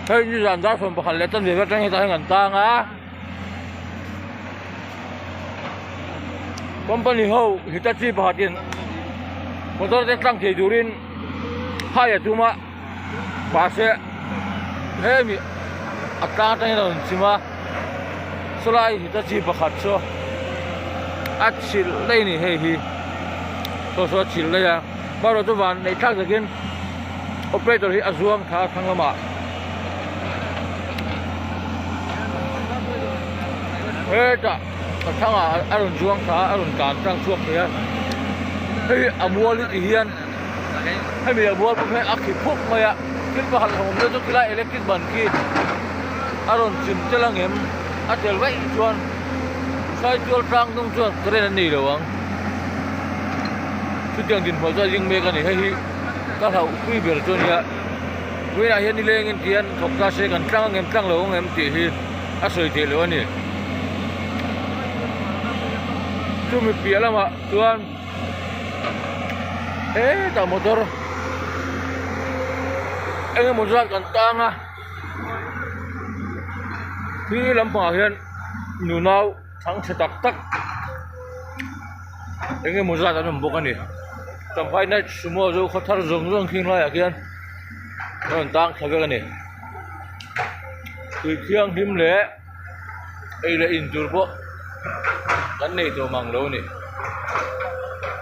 Hey như dàn giá phần bạc lệ tân về các trang hiện ngàn tang á company ho Hitachi bahatin motor te tang thei durin hai atuma pase he mi ata tang ron sima solai Hitachi bakhat so achil lei ni he hi so chil le ya baro to van nei thak zakin operator hi azuang tha thanglama ta thang arun chuang tha arun kan tang chuak ya hei amual ti hian hei mi amual pu he akhi phuk maya kin pa hal hom le chu kila electric ban ki arun chim chalangem atel vai chuan sai chual tang tung chuan tren ni lawang chu tiang din ho cha jing me ka ni hei ka thau pui ber chu nia we na hian ni leng in tian thok ka se kan tang ngem tang lo ngem ti hi a soi te lo ani chú mi pia lắm ạ, tuan. Ta motor, anh một ra cần tang à. Khi làm phá hiện, nụ nào thắng sẽ tắc tắc. Anh một ra đã nằm bốc anh đi. Tầm phải này, semua rồi khó thar rong khi nói à kian. Nó tang thay cái này. Khi thiang him lệ, đây là in turbo. Kan này to mang lo ni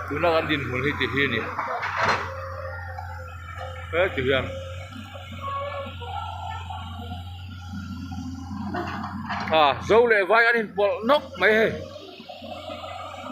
tuna kan din hul hi ti hi ni ti hian zo le vai an in pol nok mai he